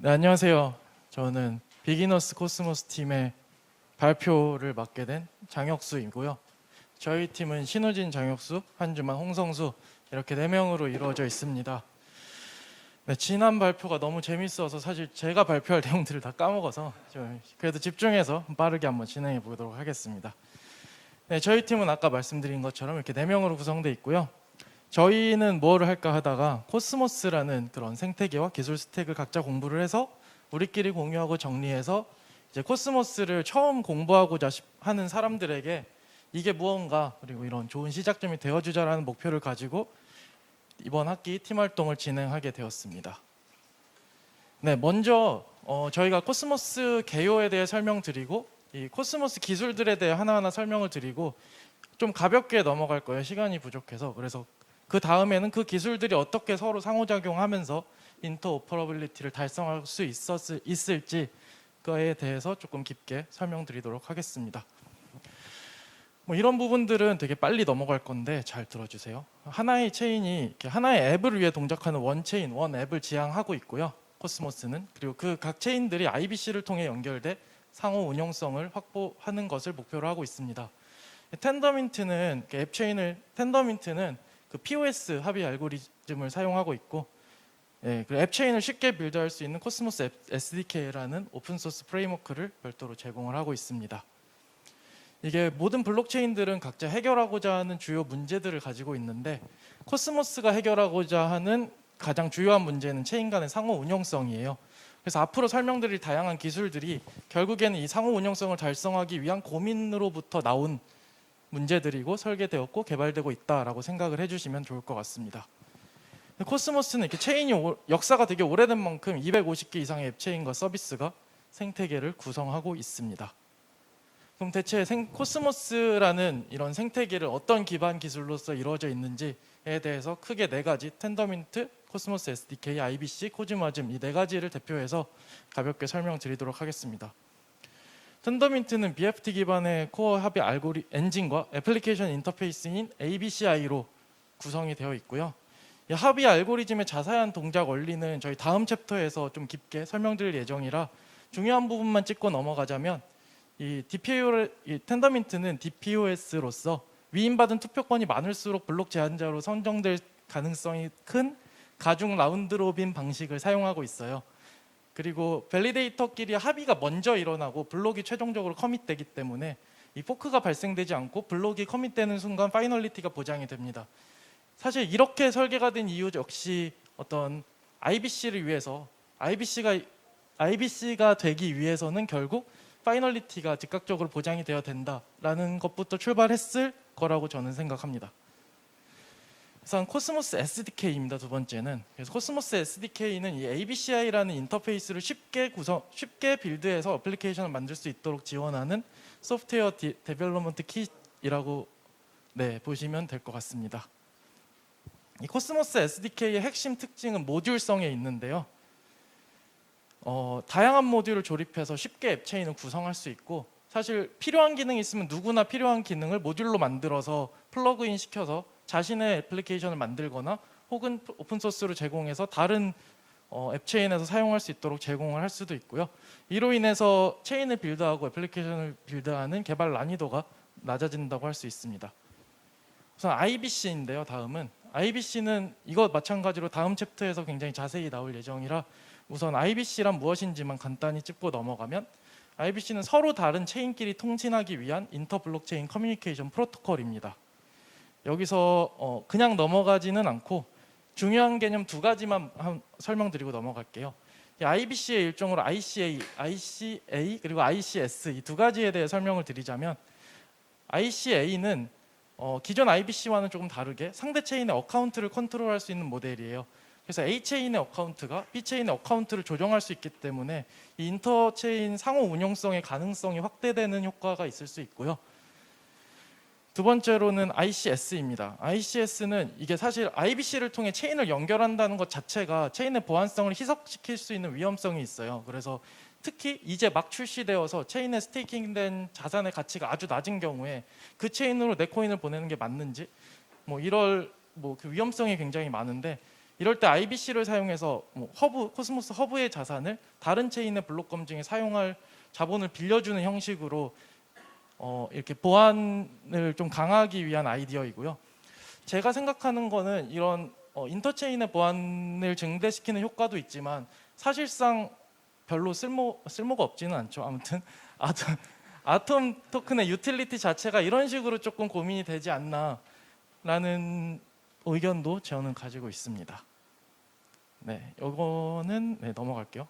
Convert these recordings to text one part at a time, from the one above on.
네, 안녕하세요. 저는 비기너스 코스모스 팀의 발표를 맡게 된 장혁수이고요. 저희 팀은 신우진, 장혁수, 한주만, 홍성수 이렇게 4명으로 이루어져 있습니다. 네, 지난 발표가 너무 재밌어서 사실 제가 발표할 내용들을 다 까먹어서 그래도 집중해서 빠르게 한번 진행해 보도록 하겠습니다. 네, 저희 팀은 아까 말씀드린 것처럼 이렇게 4명으로 구성되어 있고요. 저희는 뭐를 할까 하다가 코스모스라는 그런 생태계와 기술 스택을 각자 공부를 해서 우리끼리 공유하고 정리해서 이제 코스모스를 처음 공부하고자 하는 사람들에게 이게 무언가 그리고 이런 좋은 시작점이 되어주자라는 목표를 가지고 이번 학기 팀 활동을 진행하게 되었습니다. 네, 먼저 저희가 코스모스 개요에 대해 설명드리고 이 코스모스 기술들에 대해 하나하나 설명을 드리고 좀 가볍게 넘어갈 거예요. 시간이 부족해서. 그래서 그 다음에는 그 기술들이 어떻게 서로 상호작용하면서 인터오퍼러빌리티를 달성할 수 있을지 그에 대해서 조금 깊게 설명드리도록 하겠습니다. 뭐 이런 부분들은 되게 빨리 넘어갈 건데 잘 들어주세요. 하나의 체인이 이렇게 하나의 앱을 위해 동작하는 원체인, 원 앱을 지향하고 있고요. 코스모스는 그리고 그 각 체인들이 IBC를 통해 연결돼 상호 운용성을 확보하는 것을 목표로 하고 있습니다. 텐더민트는 텐더민트는 그 POS 합의 알고리즘을 사용하고 있고, 그리고 앱 체인을 쉽게 빌드할 수 있는 코스모스 SDK라는 오픈 소스 프레임워크를 별도로 제공을 하고 있습니다. 이게 모든 블록체인들은 각자 해결하고자 하는 주요 문제들을 가지고 있는데 코스모스가 해결하고자 하는 가장 주요한 문제는 체인 간의 상호 운용성이에요. 그래서 앞으로 설명드릴 다양한 기술들이 결국에는 이 상호 운용성을 달성하기 위한 고민으로부터 나온 문제들이고 설계되었고 개발되고 있다라고 생각을 해주시면 좋을 것 같습니다. 코스모스는 이렇게 체인이 역사가 되게 오래된 만큼 250개 이상의 앱 체인과 서비스가 생태계를 구성하고 있습니다. 그럼 대체 코스모스라는 이런 생태계를 어떤 기반 기술로서 이루어져 있는지에 대해서 크게 4가지 텐더민트, 코스모스 SDK, IBC, 코즈마즘 이 4가지를 대표해서 가볍게 설명드리도록 하겠습니다. 텐더민트는 BFT 기반의 코어 합의 엔진과 애플리케이션 인터페이스인 ABCI로 구성이 되어 있고요. 이 합의 알고리즘의 자세한 동작 원리는 저희 다음 챕터에서 좀 깊게 설명드릴 예정이라 중요한 부분만 짚고 넘어가자면 이 텐더민트는 DPoS로서 위임받은 투표권이 많을수록 블록 제한자로 선정될 가능성이 큰 가중 라운드 로빈 방식을 사용하고 있어요. 그리고 밸리데이터끼리 합의가 먼저 일어나고 블록이 최종적으로 커밋되기 때문에 이 포크가 발생되지 않고 블록이 커밋되는 순간 파이널리티가 보장이 됩니다. 사실 이렇게 설계가 된 이유 역시 어떤 IBC를 위해서 IBC가 되기 위해서는 결국 파이널리티가 즉각적으로 보장이 되어야 된다라는 것부터 출발했을 거라고 저는 생각합니다. 우선 코스모스 SDK입니다. 두 번째는. 그래서 코스모스 SDK는 이 ABCI라는 인터페이스를 쉽게 빌드해서 어플리케이션을 만들 수 있도록 지원하는 소프트웨어 데벨롭먼트 킷이라고 보시면 될 것 같습니다. 이 코스모스 SDK의 핵심 특징은 모듈성에 있는데요. 다양한 모듈을 조립해서 쉽게 앱 체인을 구성할 수 있고 사실 필요한 기능이 있으면 누구나 필요한 기능을 모듈로 만들어서 플러그인 시켜서 자신의 애플리케이션을 만들거나 혹은 오픈소스로 제공해서 다른 앱 체인에서 사용할 수 있도록 제공을 할 수도 있고요. 이로 인해서 체인을 빌드하고 애플리케이션을 빌드하는 개발 난이도가 낮아진다고 할 수 있습니다. 우선 IBC인데요. 다음은 IBC는 이것 마찬가지로 다음 챕터에서 굉장히 자세히 나올 예정이라 우선 IBC란 무엇인지만 간단히 짚고 넘어가면 IBC는 서로 다른 체인끼리 통신하기 위한 인터 블록체인 커뮤니케이션 프로토콜입니다. 여기서 그냥 넘어가지는 않고 중요한 개념 2가지만 설명드리고 넘어갈게요. IBC의 일종으로 ICA 그리고 ICS 이 2가지에 대해 설명을 드리자면 ICA는 기존 IBC와는 조금 다르게 상대 체인의 어카운트를 컨트롤할 수 있는 모델이에요. 그래서 A체인의 어카운트가 B체인의 어카운트를 조정할 수 있기 때문에 이 인터체인 상호 운용성의 가능성이 확대되는 효과가 있을 수 있고요. 두 번째로는 ICS입니다. ICS는 이게 사실 IBC를 통해 체인을 연결한다는 것 자체가 체인의 보안성을 희석시킬 수 있는 위험성이 있어요. 그래서 특히 이제 막 출시되어서 체인에 스테이킹된 자산의 가치가 아주 낮은 경우에 그 체인으로 내 코인을 보내는 게 맞는지 그 위험성이 굉장히 많은데 이럴 때 IBC를 사용해서 뭐 허브, 코스모스 허브의 자산을 다른 체인의 블록 검증에 사용할 자본을 빌려주는 형식으로 이렇게 보안을 좀 강화하기 위한 아이디어이고요. 제가 생각하는 거는 이런 인터체인의 보안을 증대시키는 효과도 있지만 사실상 별로 쓸모가 없지는 않죠. 아무튼 아톰 토큰의 유틸리티 자체가 이런 식으로 조금 고민이 되지 않나라는 의견도 저는 가지고 있습니다. 네, 이거는 넘어갈게요.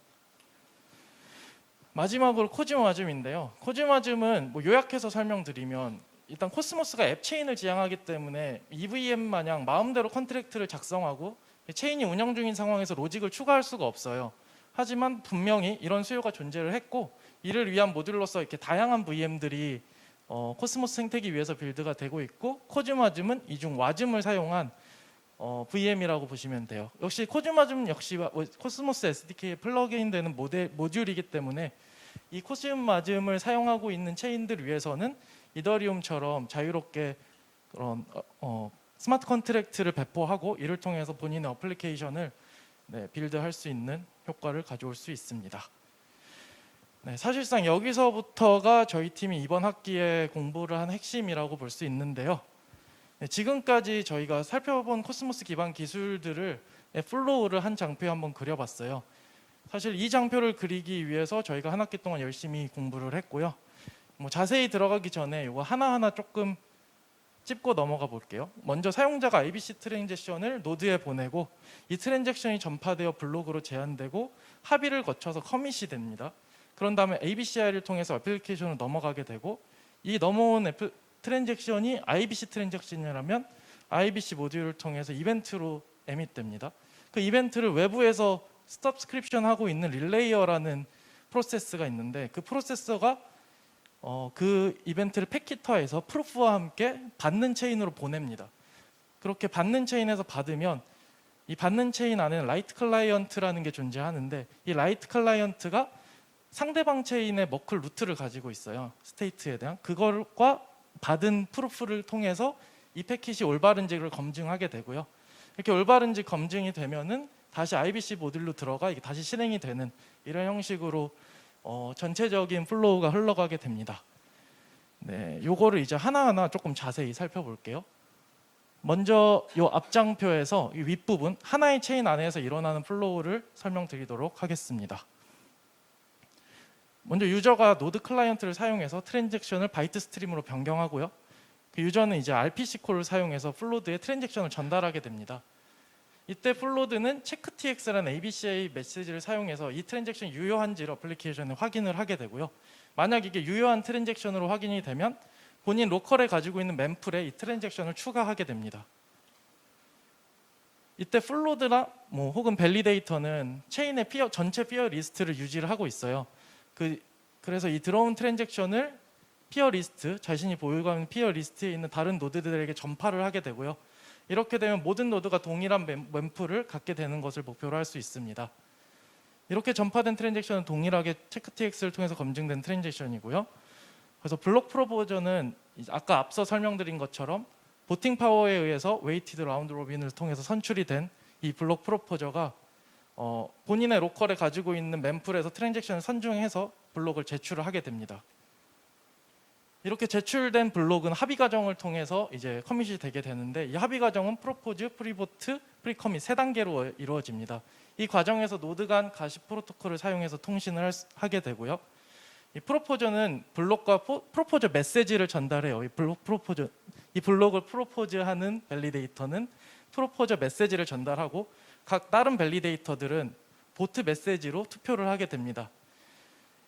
마지막으로 코즈마즘인데요. 코즈마즘은 뭐 요약해서 설명드리면 일단 코스모스가 앱 체인을 지향하기 때문에 EVM 마냥 마음대로 컨트랙트를 작성하고 체인이 운영 중인 상황에서 로직을 추가할 수가 없어요. 하지만 분명히 이런 수요가 존재를 했고 이를 위한 모듈로서 이렇게 다양한 VM들이 코스모스 생태계 위에서 빌드가 되고 있고 코즈마즘은 이중 와즘을 사용한 VM이라고 보시면 돼요. 역시 코즈마즘 역시 코스모스 SDK에 플러그인되는 모듈이기 때문에 이 코즈마즘을 사용하고 있는 체인들 위해서는 이더리움처럼 자유롭게 그런 스마트 컨트랙트를 배포하고 이를 통해서 본인의 어플리케이션을 빌드할 수 있는 효과를 가져올 수 있습니다. 네, 사실상 여기서부터가 저희 팀이 이번 학기에 공부를 한 핵심이라고 볼 수 있는데요. 네, 지금까지 저희가 살펴본 코스모스 기반 기술들을 플로우를 한 장표에 한번 그려봤어요. 사실 이 장표를 그리기 위해서 저희가 한 학기 동안 열심히 공부를 했고요. 뭐 자세히 들어가기 전에 이거 하나하나 조금 짚고 넘어가 볼게요. 먼저 사용자가 IBC 트랜잭션을 노드에 보내고 이 트랜잭션이 전파되어 블록으로 제한되고 합의를 거쳐서 커밋이 됩니다. 그런 다음에 ABCI를 통해서 애플리케이션으로 넘어가게 되고 이 넘어온 트랜잭션이 IBC 트랜잭션이라면 IBC 모듈을 통해서 이벤트로 에밋됩니다. 그 이벤트를 외부에서 서브스크립션 하고 있는 릴레이어라는 프로세스가 있는데 그 프로세서가 그 이벤트를 패키터에서 프루프와 함께 받는 체인으로 보냅니다. 그렇게 받는 체인에서 받으면 이 받는 체인 안에는 라이트 클라이언트라는 게 존재하는데 이 라이트 클라이언트가 상대방 체인의 머클 루트를 가지고 있어요. 스테이트에 대한 그걸과 받은 프루프를 통해서 이 패킷이 올바른지를 검증하게 되고요. 이렇게 올바른지 검증이 되면은 다시 IBC 모듈로 들어가 이게 다시 실행이 되는 이런 형식으로 전체적인 플로우가 흘러가게 됩니다. 네, 요거를 이제 하나하나 조금 자세히 살펴볼게요. 먼저 요 앞장표에서 이 윗부분 하나의 체인 안에서 일어나는 플로우를 설명드리도록 하겠습니다. 먼저 유저가 노드 클라이언트를 사용해서 트랜잭션을 바이트 스트림으로 변경하고요. 그 유저는 이제 RPC 콜을 사용해서 플로드에 트랜잭션을 전달하게 됩니다. 이때 플로드는 체크TX라는 ABCA 메시지를 사용해서 이 트랜잭션이 유효한지를 어플리케이션에 확인을 하게 되고요. 만약 이게 유효한 트랜잭션으로 확인이 되면 본인 로컬에 가지고 있는 멤플에 이 트랜잭션을 추가하게 됩니다. 이때 플로드나 혹은 밸리데이터는 체인의 전체 피어 리스트를 유지를 하고 있어요. 그래서 이 들어온 트랜잭션을 피어 리스트, 자신이 보유하고 있는 피어 리스트에 있는 다른 노드들에게 전파를 하게 되고요. 이렇게 되면 모든 노드가 동일한 멤플을 갖게 되는 것을 목표로 할 수 있습니다. 이렇게 전파된 트랜잭션은 동일하게 체크TX를 통해서 검증된 트랜잭션이고요. 그래서 블록 프로포저는 아까 앞서 설명드린 것처럼 보팅 파워에 의해서 웨이티드 라운드 로빈을 통해서 선출이 된 이 블록 프로포저가 본인의 로컬에 가지고 있는 멤플에서 트랜잭션을 선중해서 블록을 제출을 하게 됩니다. 이렇게 제출된 블록은 합의 과정을 통해서 이제 커밋이 되게 되는데 이 합의 과정은 프로포즈, 프리보트, 프리커밋 세 단계로 이루어집니다. 이 과정에서 노드 간 가시 프로토콜을 사용해서 통신을 하게 되고요. 이 프로포저는 블록과 프로포저 메시지를 전달해요. 이 블록을 프로포즈하는 밸리데이터는 프로포저 메시지를 전달하고 각 다른 밸리데이터들은 보트 메시지로 투표를 하게 됩니다.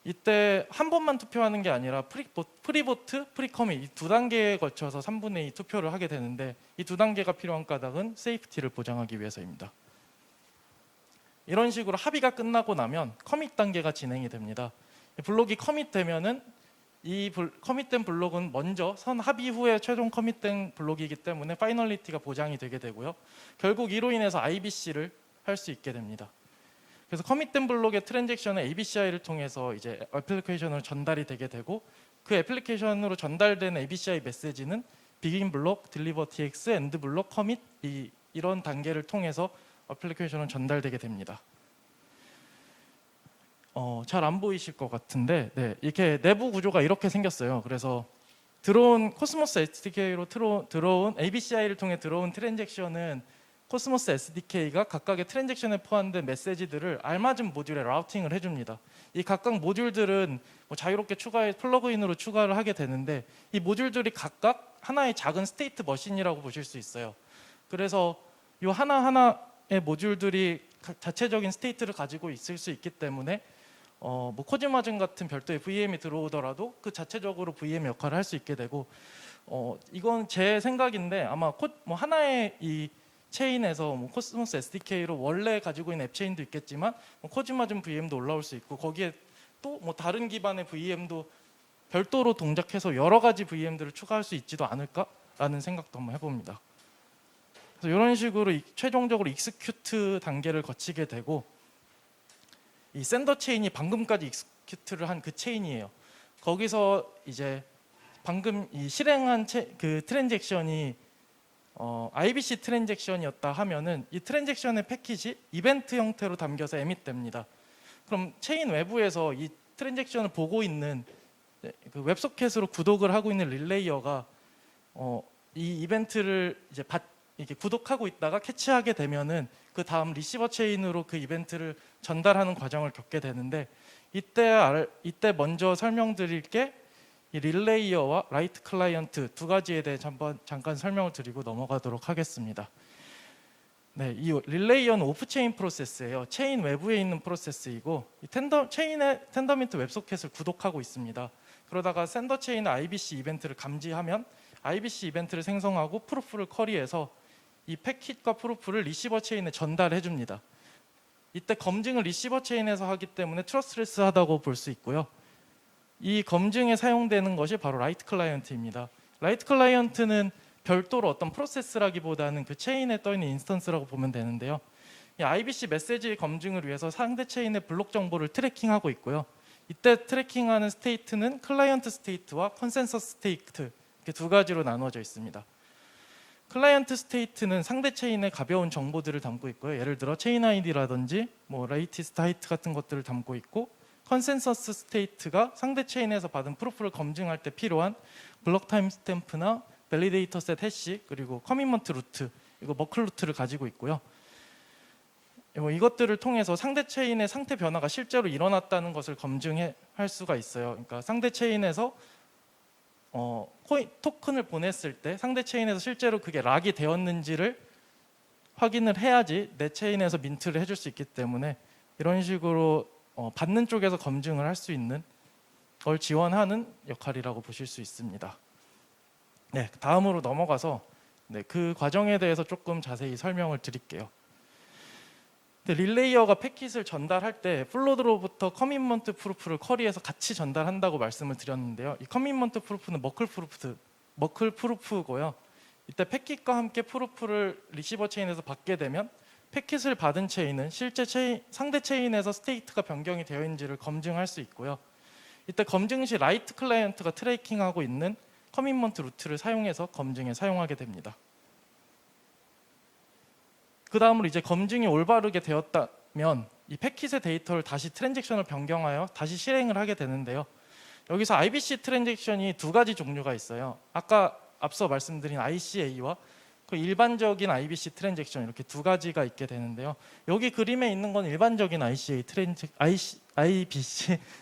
이때 한 번만 투표하는 게 아니라 프리보트, 프리커밋 이 두 단계에 걸쳐서 3분의 2 투표를 하게 되는데 이 두 단계가 필요한 까닭은 세이프티를 보장하기 위해서입니다. 이런 식으로 합의가 끝나고 나면 커밋 단계가 진행이 됩니다. 블록이 커밋되면은 이 커밋된 블록은 먼저 선 합의 후에 최종 커밋된 블록이기 때문에 파이널리티가 보장이 되게 되고요. 결국 이로 인해서 IBC를 할 수 있게 됩니다. 그래서 커밋된 블록의 트랜잭션은 ABCI를 통해서 이제 애플리케이션으로 전달이 되게 되고 그 애플리케이션으로 전달된 ABCI 메시지는 begin 블록, deliver TX, end 블록, commit 이런 단계를 통해서 어플리케이션은 전달되게 됩니다. 잘 안 보이실 것 같은데, 네, 이렇게 내부 구조가 이렇게 생겼어요. 그래서 들어온 코스모스 SDK로 들어온 ABCI를 통해 들어온 트랜잭션은 코스모스 SDK가 각각의 트랜잭션에 포함된 메시지들을 알맞은 모듈에 라우팅을 해줍니다. 이 각각 모듈들은 뭐 자유롭게 플러그인으로 추가를 하게 되는데, 이 모듈들이 각각 하나의 작은 스테이트 머신이라고 보실 수 있어요. 그래서 이 하나하나의 모듈들이 자체적인 스테이트를 가지고 있을 수 있기 때문에 뭐 코즈마즘 같은 별도의 VM이 들어오더라도 그 자체적으로 VM 역할을 할 수 있게 되고, 이건 제 생각인데 아마 뭐 하나의 이 체인에서 뭐 코스모스 SDK로 원래 가지고 있는 앱 체인도 있겠지만 뭐 코즈마즘 VM도 올라올 수 있고, 거기에 또 뭐 다른 기반의 VM도 별도로 동작해서 여러 가지 VM들을 추가할 수 있지도 않을까라는 생각도 한번 해봅니다. 그래서 이런 식으로 최종적으로 익스큐트 단계를 거치게 되고, 이 샌더 체인이 방금까지 익스큐트를 한 그 체인이에요. 거기서 이제 방금 이 실행한 그 트랜잭션이 IBC 트랜잭션이었다 하면은 이 트랜잭션의 패키지 이벤트 형태로 담겨서 에밋됩니다. 그럼 체인 외부에서 이 트랜잭션을 보고 있는 그 웹소켓으로 구독을 하고 있는 릴레이어가 이 이벤트를 이제 이렇게 구독하고 있다가 캐치하게 되면은 그 다음 리시버 체인으로 그 이벤트를 전달하는 과정을 겪게 되는데, 이때 먼저 설명드릴 게 이 릴레이어와 라이트 클라이언트 두 가지에 대해 잠깐 설명을 드리고 넘어가도록 하겠습니다. 네, 이 릴레이어는 오프체인 프로세스예요. 체인 외부에 있는 프로세스이고, 이 체인의 텐더민트 웹소켓을 구독하고 있습니다. 그러다가 샌더 체인의 IBC 이벤트를 감지하면 IBC 이벤트를 생성하고 프루프를 쿼리해서 이 패킷과 프루프를 리시버 체인에 전달해 줍니다. 이때 검증을 리시버 체인에서 하기 때문에 트러스트레스하다고 볼 수 있고요. 이 검증에 사용되는 것이 바로 라이트 클라이언트입니다. 라이트 클라이언트는 별도로 어떤 프로세스라기보다는 그 체인에 떠 있는 인스턴스라고 보면 되는데요. 이 IBC 메시지 검증을 위해서 상대 체인의 블록 정보를 트래킹하고 있고요. 이때 트래킹하는 스테이트는 클라이언트 스테이트와 컨센서스 스테이트, 이렇게 두 가지로 나누어져 있습니다. 클라이언트 스테이트는 상대 체인의 가벼운 정보들을 담고 있고요. 예를 들어 체인 아이디라든지 뭐 레이티스트 하이트 같은 것들을 담고 있고, 컨센서스 스테이트가 상대 체인에서 받은 프루프를 검증할 때 필요한 블록 타임 스탬프나 밸리데이터 셋 해시, 그리고 커미먼트 루트, 이거 머클 루트를 가지고 있고요. 이것들을 통해서 상대 체인의 상태 변화가 실제로 일어났다는 것을 검증할 수가 있어요. 그러니까 상대 체인에서 토큰을 보냈을 때 상대 체인에서 실제로 그게 락이 되었는지를 확인을 해야지 내 체인에서 민트를 해줄 수 있기 때문에, 이런 식으로 받는 쪽에서 검증을 할 수 있는 걸 지원하는 역할이라고 보실 수 있습니다. 네, 다음으로 넘어가서 그 과정에 대해서 조금 자세히 설명을 드릴게요. 릴레이어가 패킷을 전달할 때 플로드로부터 커밋먼트 프루프를 쿼리해서 같이 전달한다고 말씀을 드렸는데요. 이 커밋먼트 프루프는 머클 프루프고요. 이때 패킷과 함께 프루프를 리시버 체인에서 받게 되면 패킷을 받은 체인은 상대 체인에서 스테이트가 변경이 되어 있는지를 검증할 수 있고요. 이때 검증 시 라이트 클라이언트가 트래킹하고 있는 커밋먼트 루트를 사용해서 검증에 사용하게 됩니다. 그 다음으로 이제 검증이 올바르게 되었다면 이 패킷의 데이터를 다시 트랜잭션을 변경하여 다시 실행을 하게 되는데요. 여기서 IBC 트랜잭션이 두 가지 종류가 있어요. 아까 앞서 말씀드린 ICA와 그 일반적인 IBC 트랜잭션, 이렇게 두 가지가 있게 되는데요. 여기 그림에 있는 건 일반적인 IBC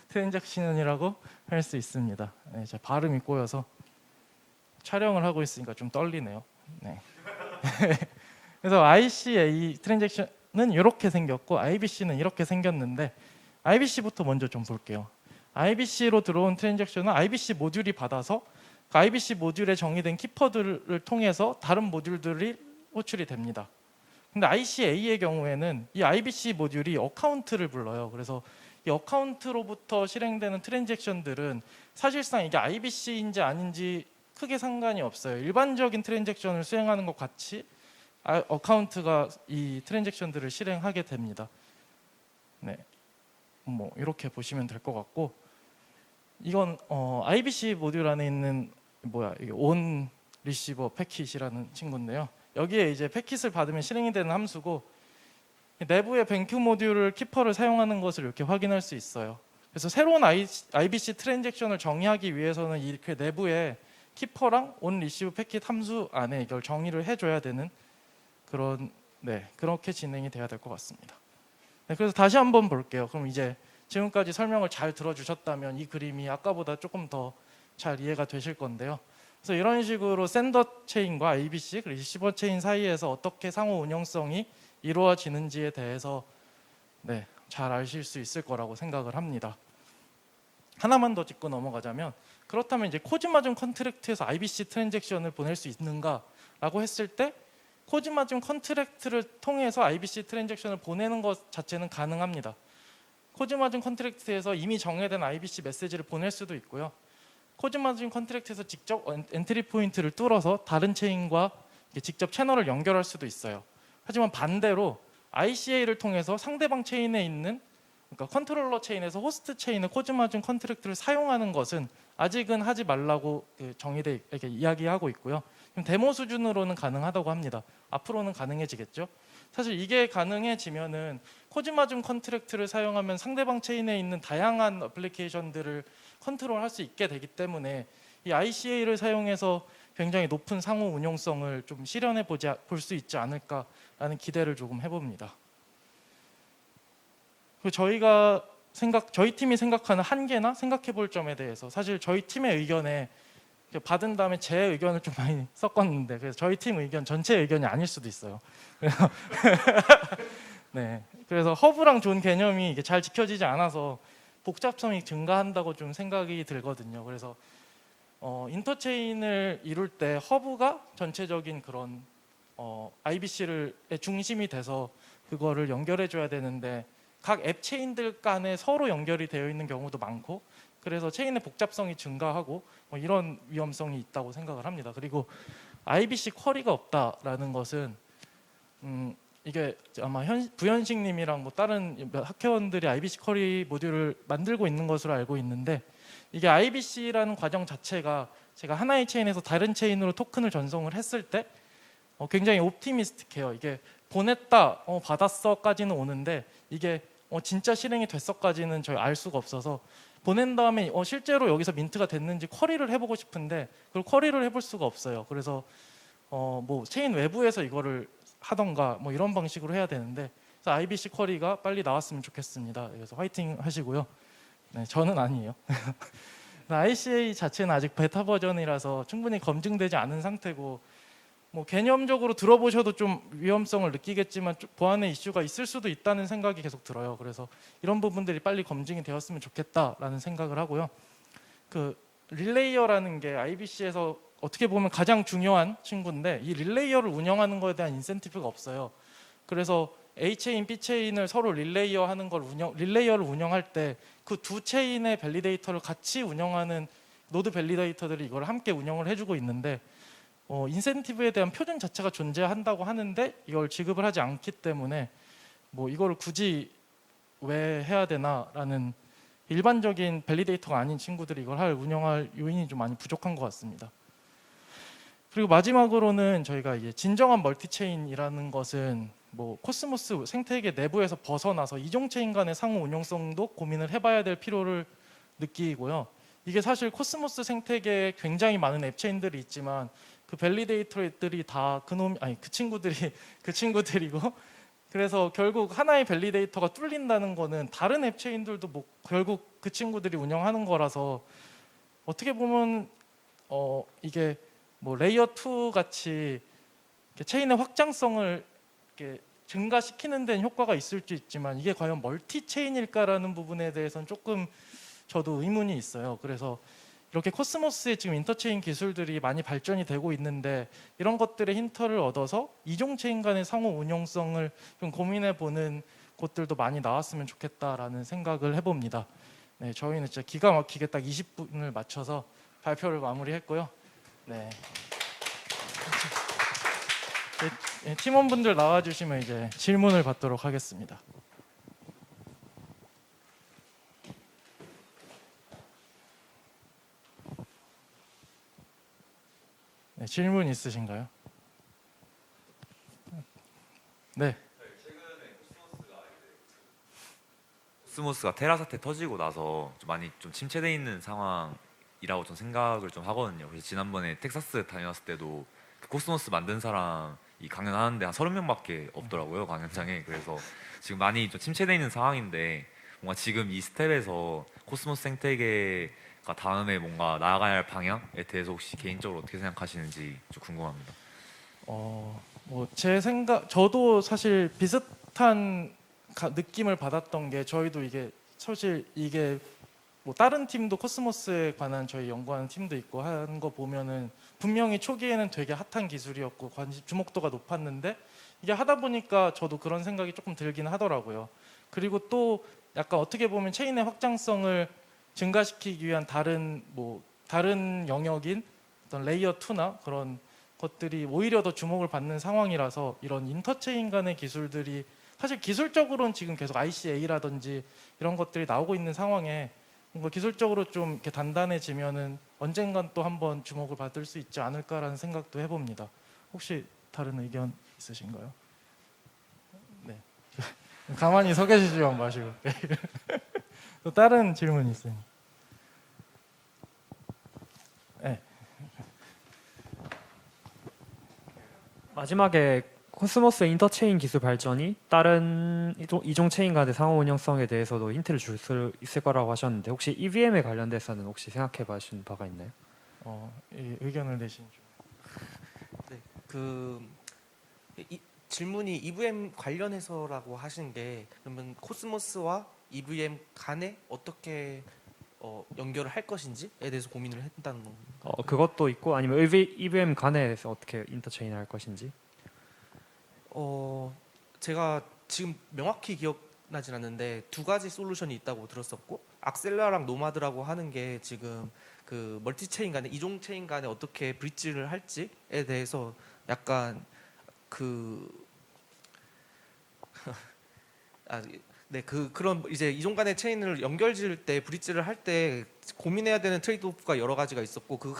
트랜잭션이라고 할 수 있습니다. 네, 제 발음이 꼬여서 촬영을 하고 있으니까 좀 떨리네요. 네. 그래서 ICA 트랜잭션은 이렇게 생겼고 IBC는 이렇게 생겼는데, IBC부터 먼저 좀 볼게요. IBC로 들어온 트랜잭션은 IBC 모듈이 받아서 그 IBC 모듈에 정의된 키퍼들을 통해서 다른 모듈들이 호출이 됩니다. 근데 ICA의 경우에는 이 IBC 모듈이 어카운트를 불러요. 그래서 이 어카운트로부터 실행되는 트랜잭션들은 사실상 이게 IBC인지 아닌지 크게 상관이 없어요. 일반적인 트랜잭션을 수행하는 것 같이 어카운트가 이 트랜잭션들을 실행하게 됩니다. 네, 뭐 이렇게 보시면 될 것 같고, 이건 IBC 모듈 안에 있는 이게 온 리시버 패킷이라는 친구인데요. 여기에 이제 패킷을 받으면 실행이 되는 함수고, 내부의 뱅큐 모듈을 키퍼를 사용하는 것을 이렇게 확인할 수 있어요. 그래서 새로운 IBC 트랜잭션을 정의하기 위해서는 이렇게 내부에 키퍼랑 온 리시브 패킷 함수 안에 이걸 정의를 해줘야 되는 그런 그렇게 진행이 돼야 될 것 같습니다. 네, 그래서 다시 한번 볼게요. 그럼 이제 지금까지 설명을 잘 들어주셨다면 이 그림이 아까보다 조금 더 잘 이해가 되실 건데요. 그래서 이런 식으로 샌더 체인과 ABC 그리고 리시버 체인 사이에서 어떻게 상호 운영성이 이루어지는지에 대해서 잘 아실 수 있을 거라고 생각을 합니다. 하나만 더 짚고 넘어가자면, 그렇다면 이제 코즈마즘 컨트랙트에서 IBC 트랜잭션을 보낼 수 있는가라고 했을 때 코즈마즘 컨트랙트를 통해서 IBC 트랜잭션을 보내는 것 자체는 가능합니다. 코즈마즘 컨트랙트에서 이미 정해된 IBC 메시지를 보낼 수도 있고요. 코즈마즘 컨트랙트에서 직접 엔트리 포인트를 뚫어서 다른 체인과 직접 채널을 연결할 수도 있어요. 하지만 반대로 ICA를 통해서 상대방 체인에 있는, 그러니까 컨트롤러 체인에서 호스트 체인의 코즈마즘 컨트랙트를 사용하는 것은 아직은 하지 말라고 정의돼 이렇게 이야기하고 있고요. 데모 수준으로는 가능하다고 합니다. 앞으로는 가능해지겠죠. 사실 이게 가능해지면은 코즈마즘 컨트랙트를 사용하면 상대방 체인에 있는 다양한 어플리케이션들을 컨트롤할 수 있게 되기 때문에 이 ICA를 사용해서 굉장히 높은 상호 운용성을 좀 실현해 볼 수 있지 않을까라는 기대를 조금 해봅니다. 저희 팀이 생각하는 한계나 생각해 볼 점에 대해서, 사실 저희 팀의 의견에 받은 다음에 제 의견을 좀 많이 섞었는데, 그래서 저희 팀 의견 전체 의견이 아닐 수도 있어요. 그래서 허브랑 존 개념이 이게 잘 지켜지지 않아서 복잡성이 증가한다고 좀 생각이 들거든요. 그래서 인터체인을 이룰 때 허브가 전체적인 그런 IBC의 중심이 돼서 그거를 연결해 줘야 되는데, 각 앱 체인들 간에 서로 연결이 되어 있는 경우도 많고, 그래서 체인의 복잡성이 증가하고 이런 위험성이 있다고 생각을 합니다. 그리고 IBC 쿼리가 없다라는 것은 이게 아마 부현식님이랑 다른 학회원들이 IBC 쿼리 모듈을 만들고 있는 것으로 알고 있는데, 이게 IBC라는 과정 자체가 제가 하나의 체인에서 다른 체인으로 토큰을 전송을 했을 때 굉장히 옵티미스틱해요. 이게 보냈다, 받았어까지는 오는데 이게 진짜 실행이 됐어까지는 저희 알 수가 없어서, 보낸 다음에 실제로 여기서 민트가 됐는지 쿼리를 해보고 싶은데 그걸 쿼리를 해볼 수가 없어요. 그래서 체인 외부에서 이거를 하던가 이런 방식으로 해야 되는데, 그래서 IBC 쿼리가 빨리 나왔으면 좋겠습니다. 그래서 화이팅 하시고요. 네, 저는 아니에요. ICA 자체는 아직 베타 버전이라서 충분히 검증되지 않은 상태고, 개념적으로 들어보셔도 좀 위험성을 느끼겠지만 보안의 이슈가 있을 수도 있다는 생각이 계속 들어요. 그래서 이런 부분들이 빨리 검증이 되었으면 좋겠다라는 생각을 하고요. 그 릴레이어라는 게 IBC에서 어떻게 보면 가장 중요한 친구인데, 이 릴레이어를 운영하는 것에 대한 인센티브가 없어요. 그래서 A체인, B체인을 서로 릴레이어를 운영할 때 그 두 체인의 밸리데이터를 같이 운영하는 노드 밸리데이터들이 이걸 함께 운영을 해주고 있는데, 인센티브에 대한 표준 자체가 존재한다고 하는데 이걸 지급을 하지 않기 때문에 이거를 굳이 왜 해야 되나라는, 일반적인 밸리데이터가 아닌 친구들이 이걸 운영할 요인이 좀 많이 부족한 것 같습니다. 그리고 마지막으로는 저희가 이제 진정한 멀티체인이라는 것은 코스모스 생태계 내부에서 벗어나서 이종 체인 간의 상호 운용성도 고민을 해봐야 될 필요를 느끼고요. 이게 사실 코스모스 생태계에 굉장히 많은 앱 체인들이 있지만 그 밸리데이터들이 다 그 친구들이고, 그래서 결국 하나의 밸리데이터가 뚫린다는 거는 다른 앱 체인들도 결국 그 친구들이 운영하는 거라서, 어떻게 보면 이게 레이어 2 같이 체인의 확장성을 이렇게 증가시키는 데는 효과가 있을 수 있지만 이게 과연 멀티 체인일까라는 부분에 대해서는 조금 저도 의문이 있어요. 그래서 이렇게 코스모스의 지금 인터체인 기술들이 많이 발전이 되고 있는데, 이런 것들의 힌트를 얻어서 이종 체인 간의 상호 운용성을 좀 고민해 보는 곳들도 많이 나왔으면 좋겠다라는 생각을 해봅니다. 네, 저희는 진짜 기가 막히게 딱 20분을 맞춰서 발표를 마무리했고요. 네. 팀원분들 나와주시면 이제 질문을 받도록 하겠습니다. 네, 질문 있으신가요? 네. 최근에 코스모스 코스모스가 테라 사태 터지고 나서 좀 많이 좀 침체돼 있는 상황이라고 좀 생각을 좀 하거든요. 그래서 지난번에 텍사스 다녀왔을 때도 그 코스모스 만든 사람이 강연하는데 한 30명밖에 없더라고요, 강연장에. 그래서 지금 많이 좀 침체돼 있는 상황인데 뭔가 지금 이 스텝에서 코스모스 생태계가 다음에 뭔가 나아가야 할 방향에 대해서 혹시 개인적으로 어떻게 생각하시는지 좀 궁금합니다. 뭐 제 생각, 저도 사실 비슷한 느낌을 받았던 게 저희도 이게 사실 이게 뭐 다른 팀도 코스모스에 관한 저희 연구하는 팀도 있고 하는 거 보면은 분명히 초기에는 되게 핫한 기술이었고 주목도가 높았는데 이게 하다 보니까 저도 그런 생각이 조금 들긴 하더라고요. 그리고 또 약간 어떻게 보면 체인의 확장성을 증가시키기 위한 다른 영역인 어떤 레이어 2나 그런 것들이 오히려 더 주목을 받는 상황이라서 이런 인터체인 간의 기술들이 사실 기술적으로는 지금 계속 ICA라든지 이런 것들이 나오고 있는 상황에 뭔가 기술적으로 좀 이렇게 단단해지면은 언젠간 또 한번 주목을 받을 수 있지 않을까라는 생각도 해봅니다. 혹시 다른 의견 있으신가요? 네. 가만히 서 계시지만 마시고. 또 다른 질문 있어요. 네. 마지막에 코스모스 인터체인 기술 발전이 다른 이종 체인 간의 상호 운영성에 대해서도 힌트를 줄 수 있을 거라고 하셨는데 혹시 EVM에 관련돼서는 혹시 생각해 보신 바가 있나요? 이 의견을 내신 중. 네, 질문이 EVM 관련해서라고 하신 게 그러면 코스모스와 EVM 간에 어떻게 연결을 할 것인지에 대해서 고민을 했다는 건가요? 그것도 있고 아니면 EVM 간에서 어떻게 인터체인을 할 것인지. 제가 지금 명확히 기억나진 않는데 두 가지 솔루션이 있다고 들었었고 악셀라랑 노마드라고 하는 게 지금 그 멀티 체인 간에 이종 체인 간에 어떻게 브릿지를 할지에 대해서 약간 그런 이제 이종 간의 체인을 연결 지을 때 브릿지를 할 때 고민해야 되는 트레이드오프가 여러 가지가 있었고 그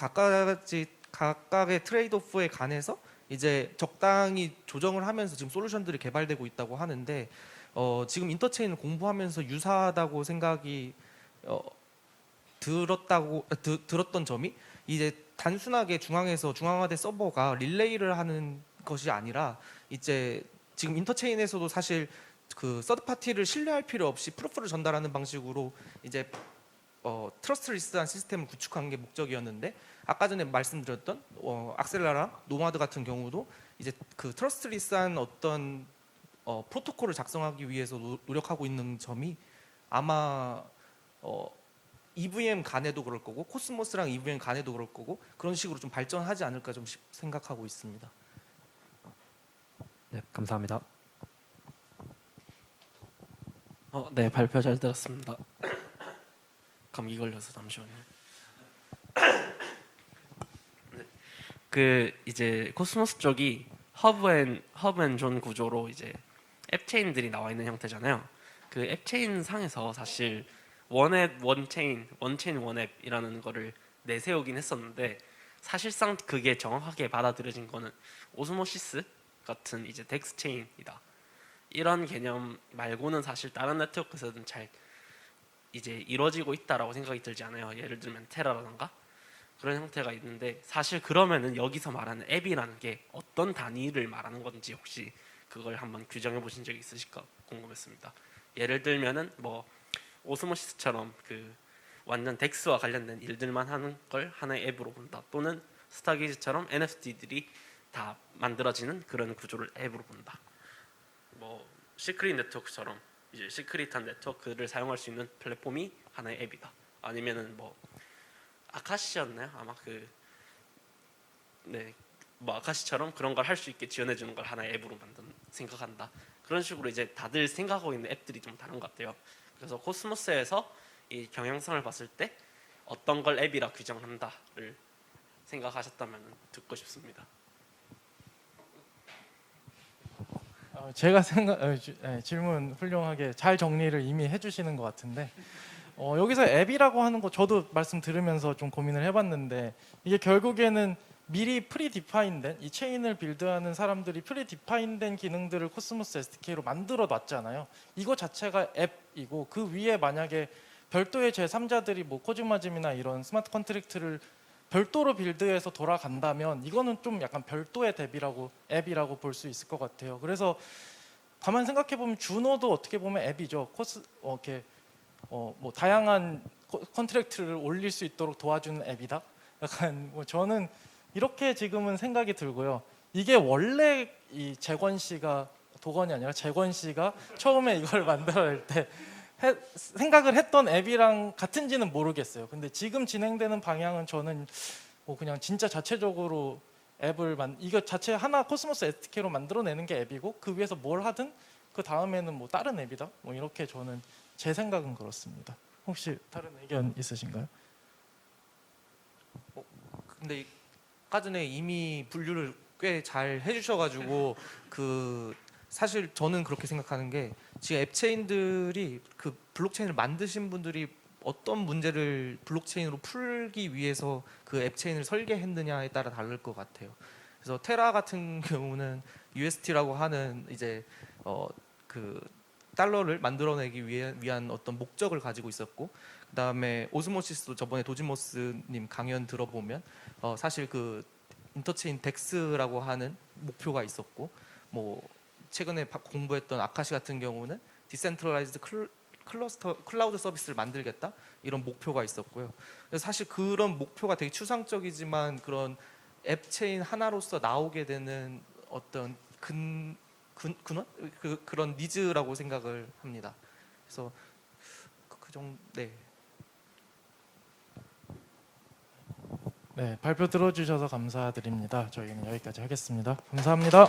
각각의 트레이드오프에 관해서 이제 적당히 조정을 하면서 지금 솔루션들이 개발되고 있다고 하는데 지금 인터체인을 공부하면서 유사하다고 생각이 들었던 점이 이제 단순하게 중앙에서 중앙화된 서버가 릴레이를 하는 것이 아니라 이제 지금 인터체인에서도 사실 그 서드 파티를 신뢰할 필요 없이 프루프를 전달하는 방식으로 이제 트러스트리스한 시스템을 구축한 게 목적이었는데 아까 전에 말씀드렸던 악셀라랑 노마드 같은 경우도 이제 그 트러스트리스한 어떤 프로토콜을 작성하기 위해서 노력하고 있는 점이 아마 EVM 간에도 그럴 거고 코스모스랑 EVM 간에도 그럴 거고 그런 식으로 좀 발전하지 않을까 좀 생각하고 있습니다. 네, 감사합니다. 네, 발표 잘 들었습니다. 감기 걸려서 잠시만요. 네, 이제 코스모스 쪽이 허브앤존 구조로 이제 앱 체인들이 나와 있는 형태잖아요. 그 앱 체인 상에서 사실 원앱 원체인 원앱이라는 거를 내세우긴 했었는데 사실상 그게 정확하게 받아들여진 거는 오스모시스 같은 이제 덱스 체인이다. 이런 개념 말고는 사실 다른 네트워크에서는 잘 이제 이루어지고 있다라고 생각이 들지 않아요. 예를 들면 테라라던가 그런 형태가 있는데 사실 그러면은 여기서 말하는 앱이라는 게 어떤 단위를 말하는 건지 혹시 그걸 한번 규정해 보신 적이 있으실까 궁금했습니다. 예를 들면은 뭐 오스모시스처럼 그 완전 덱스와 관련된 일들만 하는 걸 하나의 앱으로 본다. 또는 스타게이즈처럼 NFT들이 다 만들어지는 그런 구조를 앱으로 본다. 뭐 시크릿 네트워크처럼 이제 시크릿한 네트워크를 사용할 수 있는 플랫폼이 하나의 앱이다. 아니면은 뭐 아카시였나요? 아마 뭐 아카시처럼 그런 걸 할 수 있게 지원해 주는 걸 하나의 앱으로 생각한다. 그런 식으로 이제 다들 생각하고 있는 앱들이 좀 다른 것 같아요. 그래서 코스모스에서 이 경향성을 봤을 때 어떤 걸 앱이라 규정한다를 생각하셨다면 듣고 싶습니다. 제가 질문 훌륭하게 잘 정리를 이미 해주시는 것 같은데 여기서 앱이라고 하는 거 저도 말씀 들으면서 좀 고민을 해봤는데 이게 결국에는 미리 프리디파인된 이 체인을 빌드하는 사람들이 프리디파인된 기능들을 코스모스 SDK로 만들어 놨잖아요. 이거 자체가 앱이고 그 위에 만약에 별도의 제3자들이 뭐 코즈마즘이나 이런 스마트 컨트랙트를 별도로 빌드해서 돌아간다면 이거는 좀 약간 별도의 앱이라고 볼 수 있을 것 같아요. 그래서 가만 생각해 보면 주노도 어떻게 보면 앱이죠. 이렇게 뭐 다양한 컨트랙트를 올릴 수 있도록 도와주는 앱이다. 약간 뭐 저는 이렇게 지금은 생각이 들고요. 이게 원래 이 재권 씨가 도건이 아니라 재권 씨가 처음에 이걸 만들어낼 때 생각을 했던 앱이랑 같은지는 모르겠어요. 근데 지금 진행되는 방향은 저는 뭐 그냥 진짜 자체적으로 이거 자체 하나 코스모스 SDK로 만들어내는 게 앱이고 그 위에서 뭘 하든 그 다음에는 뭐 다른 앱이다. 뭐 이렇게 저는 제 생각은 그렇습니다. 혹시 다른 의견 있으신가요? 근데 아까 전에 이미 분류를 꽤 잘 해주셔가지고 그 사실 저는 그렇게 생각하는 게 지금 앱체인들이 그 블록체인을 만드신 분들이 어떤 문제를 블록체인으로 풀기 위해서 그 앱체인을 설계했느냐에 따라 다를 것 같아요. 그래서 테라 같은 경우는 UST라고 하는 이제 그 달러를 만들어내기 위한 어떤 목적을 가지고 있었고, 그다음에 오스모시스도 저번에 도지모스님 강연 들어보면 사실 그 인터체인 덱스라고 하는 목표가 있었고, 뭐 최근에 공부했던 아카시 같은 경우는 디센트럴라이즈드 클라우드 서비스를 만들겠다 이런 목표가 있었고요. 그래서 사실 그런 목표가 되게 추상적이지만 그런 앱체인 하나로서 나오게 되는 어떤 근원 그런 니즈라고 생각을 합니다. 그래서 그 정도 네. 네, 발표 들어주셔서 감사드립니다. 저희는 여기까지 하겠습니다. 감사합니다.